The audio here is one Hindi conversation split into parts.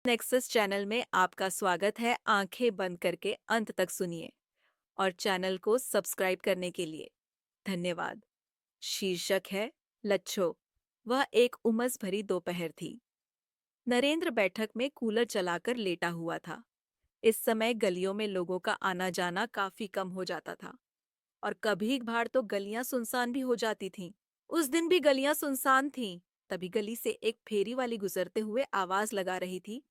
नेक्सस चैनल में आपका स्वागत है। आंखें बंद करके अंत तक सुनिए और चैनल को सब्सक्राइब करने के लिए धन्यवाद। शीर्षक है लच्छो। वह एक उमस भरी दोपहर थी। नरेंद्र बैठक में कूलर चलाकर लेटा हुआ था। इस समय गलियों में लोगों का आना जाना काफी कम हो जाता था और कभी कभार तो गलियां सुनसान भी हो जाती थीं। उस दिन भी गलियां सुनसान थीं। तभी गली से एक फेरी वाली गुजरते हुए आवाज लगा रही थी,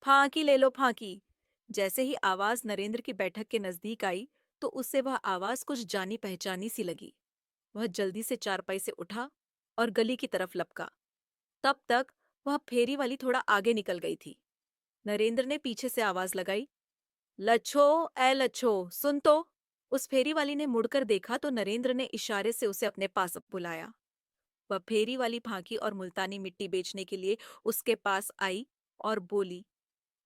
फांकी ले लो फांकी। जैसे ही आवाज नरेंद्र की बैठक के नजदीक आई तो उससे वह आवाज कुछ जानी पहचानी सी लगी। वह जल्दी से चारपाई से उठा और गली की तरफ लपका। तब तक वह फेरी वाली थोड़ा आगे निकल गई थी। नरेंद्र ने पीछे से आवाज लगाई, लच्छो, ए लच्छो, सुन तो। उस फेरी वाली ने मुड़कर देखा तो नरेंद्र ने इशारे से उसे अपने पास बुलाया। वह फेरी वाली फांकी और मुल्तानी मिट्टी बेचने के लिए उसके पास आई और बोली,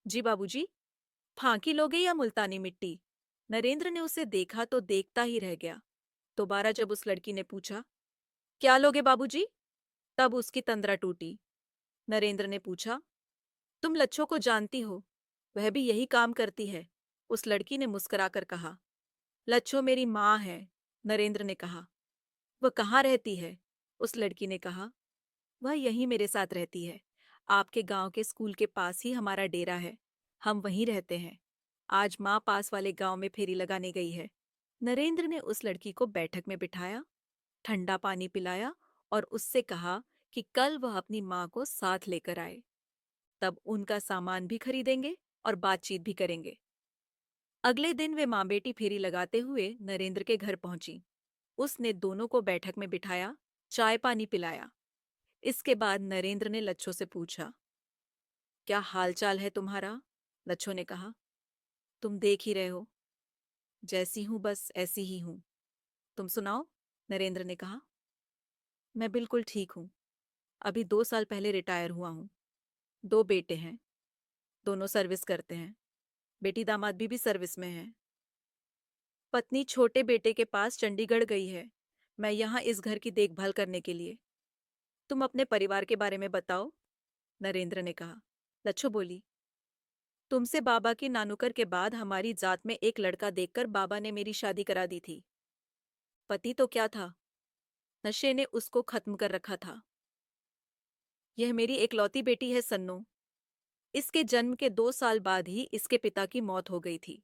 जी बाबूजी, फांकी लोगे या मुल्तानी मिट्टी? नरेंद्र ने उसे देखा तो देखता ही रह गया। दोबारा जब उस लड़की ने पूछा, क्या लोगे बाबूजी? तब उसकी तंद्रा टूटी। नरेंद्र ने पूछा, तुम लच्छो को जानती हो? वह भी यही काम करती है। उस लड़की ने मुस्कुराकर कहा, लच्छो मेरी माँ है। नरेंद्र ने कहा, वह कहाँ रहती है? उस लड़की ने कहा, वह यहीं मेरे साथ रहती है। आपके गांव के स्कूल के पास ही हमारा डेरा है। हम वहीं रहते हैं। आज माँ पास वाले गांव में फेरी लगाने गई है। नरेंद्र ने उस लड़की को बैठक में बिठाया, ठंडा पानी पिलाया और उससे कहा कि कल वह अपनी माँ को साथ लेकर आए। तब उनका सामान भी खरीदेंगे और बातचीत भी करेंगे। अगले दिन वे माँ बेटी फेरी लगाते हुए नरेंद्र के घर पहुंची। उसने दोनों को बैठक में बिठाया, चाय पानी पिलाया। इसके बाद नरेंद्र ने लच्छो से पूछा, क्या हाल चाल है तुम्हारा? लच्छो ने कहा, तुम देख ही रहे हो, जैसी हूं बस ऐसी ही हूं। तुम सुनाओ? नरेंद्र ने कहा, मैं बिल्कुल ठीक हूं। अभी 2 साल पहले रिटायर हुआ हूं। 2 बेटे हैं, दोनों सर्विस करते हैं। बेटी दामाद भी सर्विस में हैं। पत्नी छोटे बेटे के पास चंडीगढ़ गई है। मैं यहाँ इस घर की देखभाल करने के लिए। तुम अपने परिवार के बारे में बताओ, नरेंद्र ने कहा। लच्छो बोली, तुमसे बाबा की नानुकर के बाद हमारी जात में एक लड़का देखकर बाबा ने मेरी शादी करा दी थी। पति तो क्या था, नशे ने उसको खत्म कर रखा था। यह मेरी एकलौती बेटी है सन्नो। इसके जन्म के 2 साल बाद ही इसके पिता की मौत हो गई थी।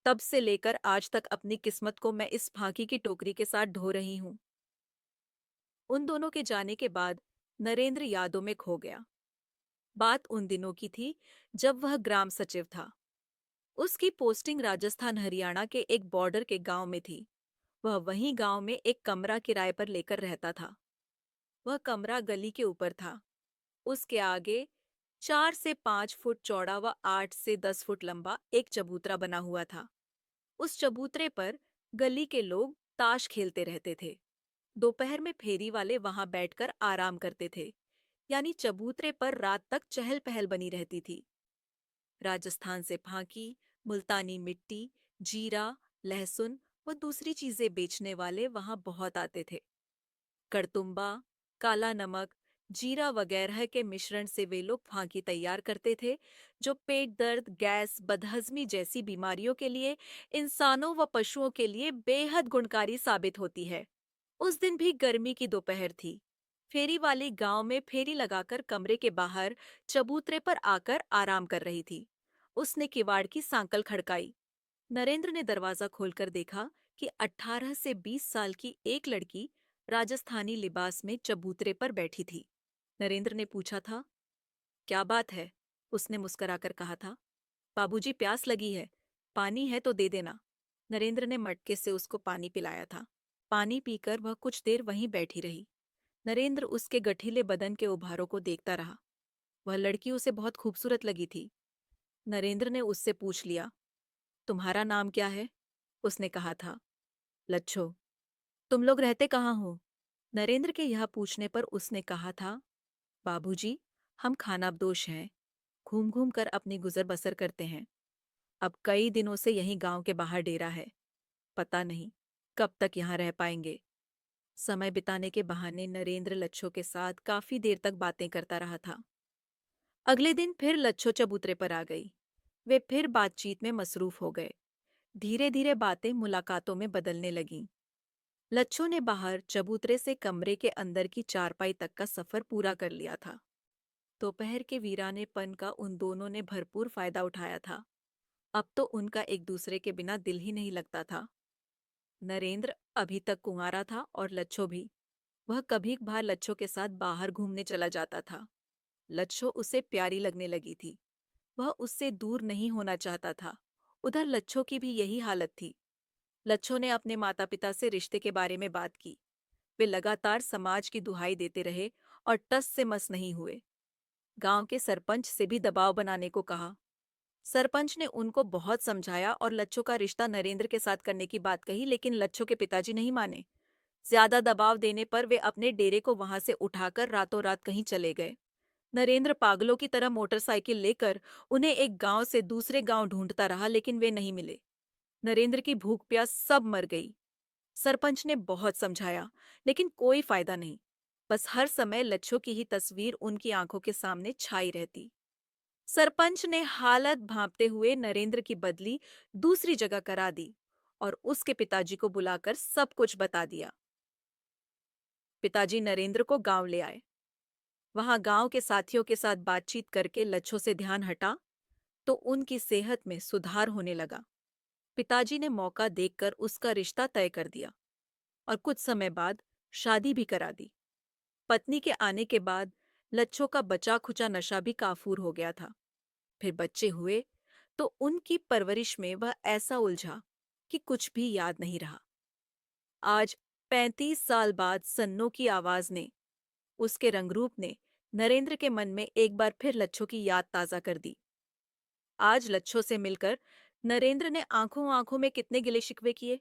तब से लेकर आज तक अपनी किस्मत को मैं इस फांकी की टोकरी के साथ ढो रही हूं। उन दोनों के जाने के बाद नरेंद्र यादों में खो गया। बात उन दिनों की थी जब वह ग्राम सचिव था। उसकी पोस्टिंग राजस्थान हरियाणा के एक बॉर्डर के गांव में थी। वह वहीं गांव में एक कमरा किराए पर लेकर रहता था। वह कमरा गली के ऊपर था। उसके आगे 4 से 5 फुट चौड़ा व 8 से 10 फुट लंबा एक चबूतरा बना हुआ था। उस चबूतरे पर गली के लोग ताश खेलते रहते थे। दोपहर में फेरी वाले वहां बैठकर आराम करते थे, यानी चबूतरे पर रात तक चहल पहल बनी रहती थी। राजस्थान से फांकी, मुल्तानी मिट्टी, जीरा, लहसुन व दूसरी चीजें बेचने वाले वहां बहुत आते थे। कड़तुम्बा, काला नमक, जीरा वगैरह के मिश्रण से वे लोग फांकी तैयार करते थे, जो पेट दर्द, गैस, बदहजमी जैसी बीमारियों के लिए इंसानों व पशुओं के लिए बेहद गुणकारी साबित होती है। उस दिन भी गर्मी की दोपहर थी। फेरी वाली गांव में फेरी लगाकर कमरे के बाहर चबूतरे पर आकर आराम कर रही थी। उसने किवाड़ की सांकल खड़काई। नरेंद्र ने दरवाजा खोलकर देखा कि 18 से 20 साल की एक लड़की राजस्थानी लिबास में चबूतरे पर बैठी थी। नरेंद्र ने पूछा था, क्या बात है? उसने मुस्कुराकर कहा था, बाबूजी प्यास लगी है, पानी है तो दे देना। नरेंद्र ने मटके से उसको पानी पिलाया था। पानी पीकर वह कुछ देर वहीं बैठी रही। नरेंद्र उसके गठीले बदन के उभारों को देखता रहा। वह लड़की उसे बहुत खूबसूरत लगी थी। नरेंद्र ने उससे पूछ लिया, तुम्हारा नाम क्या है? उसने कहा था, लच्छो। तुम लोग रहते कहाँ हो? नरेंद्र के यह पूछने पर उसने कहा था, बाबूजी, हम खानाबदोश हैं, घूम घूम कर अपनी गुजर बसर करते हैं। अब कई दिनों से यहीं गांव के बाहर डेरा है। पता नहीं कब तक यहाँ रह पाएंगे। समय बिताने के बहाने नरेंद्र लच्छो के साथ काफी देर तक बातें करता रहा था। अगले दिन फिर लच्छो चबूतरे पर आ गई। वे फिर बातचीत में मसरूफ हो गए। धीरे धीरे बातें मुलाकातों में बदलने लगीं। लच्छो ने बाहर चबूतरे से कमरे के अंदर की चारपाई तक का सफर पूरा कर लिया था। दोपहर के वीरानेपन का उन दोनों ने भरपूर फायदा उठाया था। अब तो उनका एक दूसरे के बिना दिल ही नहीं लगता था। नरेंद्र अभी तक कुंवारा था और लच्छो भी। वह कभी कभार लच्छो के साथ बाहर घूमने चला जाता था। लच्छो उसे प्यारी लगने लगी थी। वह उससे दूर नहीं होना चाहता था। उधर लच्छो की भी यही हालत थी। लच्छो ने अपने माता पिता से रिश्ते के बारे में बात की। वे लगातार समाज की दुहाई देते रहे और टस से मस नहीं हुए। गांव के सरपंच से भी दबाव बनाने को कहा। सरपंच ने उनको बहुत समझाया और लच्छो का रिश्ता नरेंद्र के साथ करने की बात कही, लेकिन लच्छो के पिताजी नहीं माने। ज्यादा दबाव देने पर वे अपने डेरे को वहां से उठाकर रातों रात कहीं चले गए। नरेंद्र पागलों की तरह मोटरसाइकिल लेकर उन्हें एक गांव से दूसरे गांव ढूंढता रहा, लेकिन वे नहीं मिले। नरेंद्र की भूख प्यास सब मर गई। सरपंच ने बहुत समझाया, लेकिन कोई फायदा नहीं। बस हर समय लच्छो की ही तस्वीर उनकी आंखों के सामने छाई रहती। सरपंच ने हालत भांपते हुए नरेंद्र की बदली दूसरी जगह करा दी और उसके पिताजी को बुलाकर सब कुछ बता दिया। पिताजी नरेंद्र को गांव ले आए। वहां गांव के साथियों के साथ बातचीत करके लच्छो से ध्यान हटा तो उनकी सेहत में सुधार होने लगा। पिताजी ने मौका देखकर उसका रिश्ता तय कर दिया और कुछ समय बाद शादी भी करा दी। पत्नी के आने के बाद लच्छो का बचा खुचा नशा भी काफूर हो गया था। फिर बच्चे हुए तो उनकी परवरिश में वह ऐसा उलझा कि कुछ भी याद नहीं रहा। आज 35 साल बाद सन्नो की आवाज ने, उसके रंगरूप ने नरेंद्र के मन में एक बार फिर लच्छो की याद ताजा कर दी। आज लच्छो से मिलकर नरेंद्र ने आंखों आंखों में कितने गिले शिकवे किए।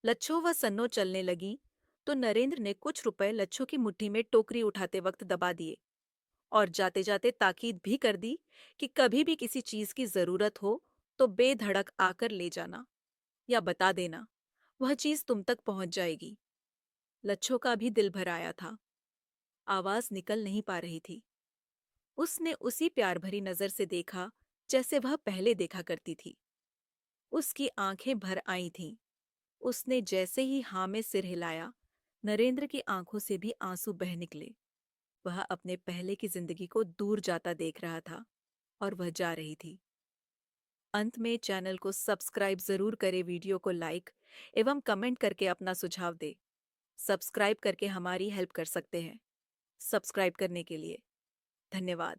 लच्छो व सन्नो चलने लगी तो नरेंद्र ने कुछ रुपए लच्छो की मुट्ठी में टोकरी उठाते वक्त दबा दिए और जाते जाते ताकीद भी कर दी कि कभी भी किसी चीज की जरूरत हो तो बेधड़क आकर ले जाना या बता देना, वह चीज तुम तक पहुंच जाएगी। लच्छो का भी दिल भर आया था। आवाज निकल नहीं पा रही थी। उसने उसी प्यार भरी नजर से देखा जैसे वह पहले देखा करती थी। उसकी आंखें भर आई थीं। उसने जैसे ही हाँ में सिर हिलाया, नरेंद्र की आंखों से भी आंसू बह निकले। वह अपने पहले की जिंदगी को दूर जाता देख रहा था और वह जा रही थी। अंत में चैनल को सब्सक्राइब जरूर करें, वीडियो को लाइक एवं कमेंट करके अपना सुझाव दे। सब्सक्राइब करके हमारी हेल्प कर सकते हैं। सब्सक्राइब करने के लिए धन्यवाद।